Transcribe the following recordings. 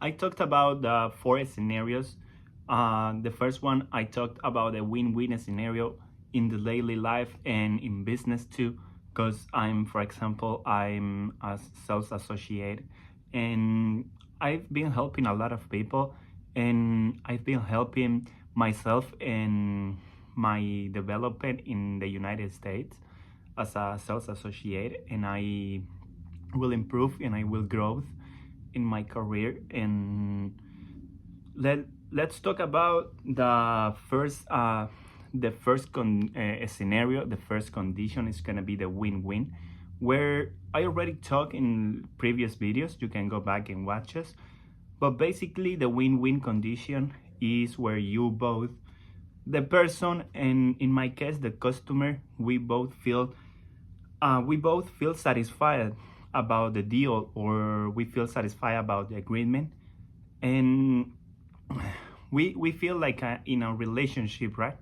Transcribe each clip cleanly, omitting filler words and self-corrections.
I talked about the four scenarios. The first one, I talked about a win-win scenario in the daily life and in business too, because for example, I'm a sales associate, and I've been helping a lot of people, and I've been helping myself in my development in the United States as a sales associate, and I will improve and I will grow in my career. And let's talk about the first scenario. The first condition is gonna be the win-win, where I already talked in previous videos. You can go back and watch us. But basically, the win-win condition is where you both, the person and in my case the customer, we both feel satisfied about the deal, or we feel satisfied about the agreement, and we feel like in a relationship, right?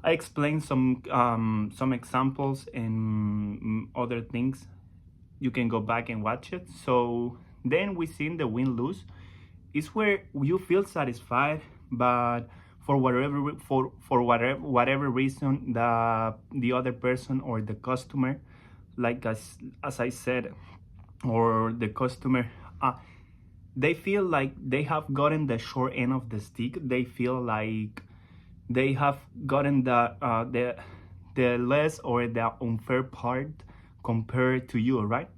I explained some examples and other things. You can go back and watch it. So then we seen the win-lose is where you feel satisfied, but for whatever reason, the other person or the customer, like as I said, or the customer, they feel like they have gotten the short end of the stick. They feel like they have gotten the less or the unfair part compared to you, right?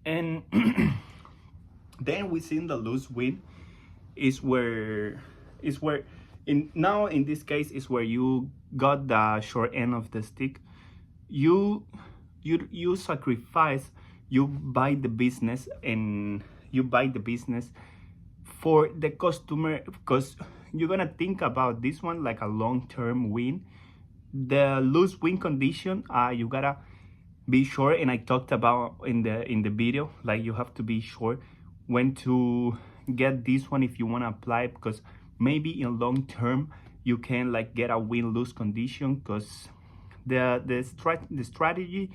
And then we seen the lose win is where in this case is where you got the short end of the stick. You sacrifice, you buy the business, and you buy the business for the customer, because you're gonna think about this one like a long-term win. The lose win condition, you gotta be sure, and I talked about in the video, like you have to be sure when to get this one if you want to apply, because maybe in long term you can like get a win-lose condition, because the strategy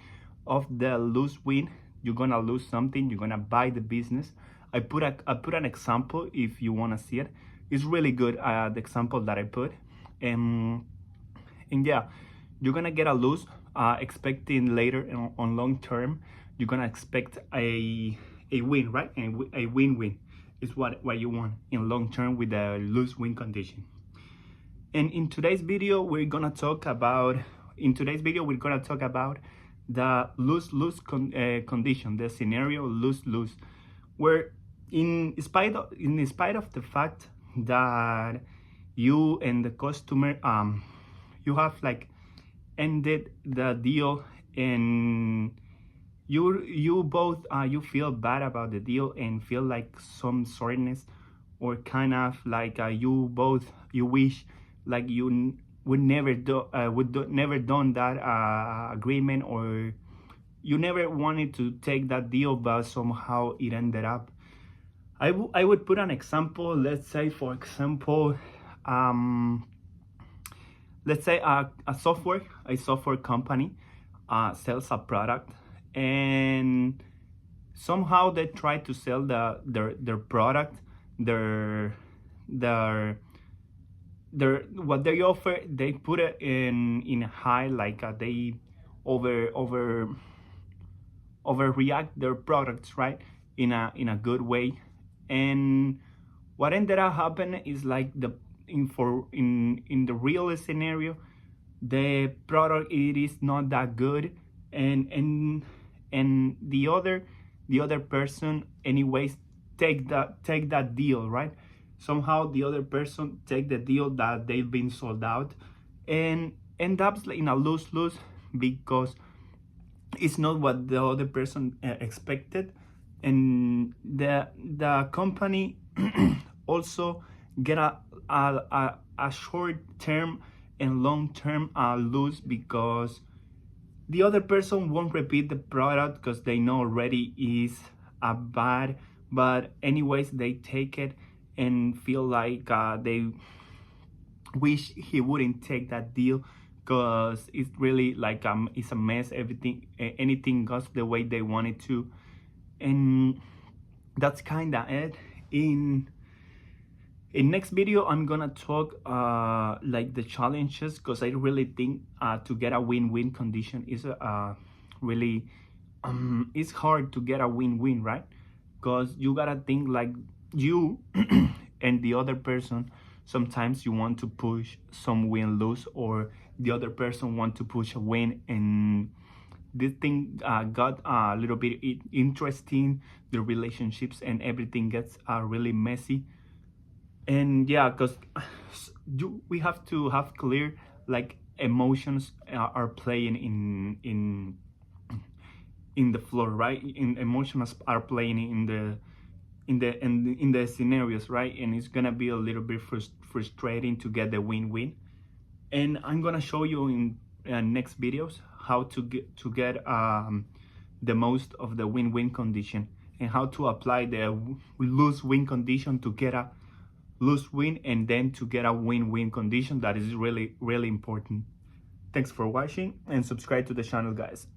of the lose win, you're gonna lose something, you're gonna buy the business. I put an example if you want to see it. It's really good, the example that I put. And yeah, you're gonna get a lose, expecting later on long term you're gonna expect a win, right? And a win-win is what you want in long term with a lose win condition. And in today's video we're gonna talk about the lose-lose condition, the scenario lose-lose, where in spite of the fact that you and the customer, you have like ended the deal, and you both you feel bad about the deal and feel like some soreness, or kind of like you wish like you would never done that agreement, or you never wanted to take that deal, but somehow it ended up. I would put an example. Let's say, for example, let's say a software company sells a product, and somehow they try to sell their product, their what they offer, they put it in a high, like they overreact their products, right, in a good way. And what ended up happening is like in the real scenario, the product, it is not that good, and the other person anyways take that deal, right? Somehow the other person take the deal that they've been sold out, and end up in a lose-lose, because it's not what the other person expected, and the company also get a short term and long term lose, because the other person won't repeat the product because they know already is a bad, but anyways they take it and feel like they wish he wouldn't take that deal, because it's really like it's a mess. Anything goes the way they want it to, and that's kind of it. In next video, I'm gonna talk like the challenges, because I really think to get a win-win condition is really it's hard to get a win-win, right? Because you gotta think like you and the other person. Sometimes you want to push some win-lose, or the other person want to push a win, and this thing got a little bit interesting. The relationships and everything gets really messy. And yeah, because we have to have clear like emotions are playing in the floor, right? Emotions are playing in the scenarios, right? And it's gonna be a little bit frustrating to get the win-win. And I'm gonna show you in next videos how to get the most of the win-win condition, and how to apply the lose-win condition to get a lose-win, and then to get a win-win condition. That is really, really important. Thanks for watching, and subscribe to the channel, guys.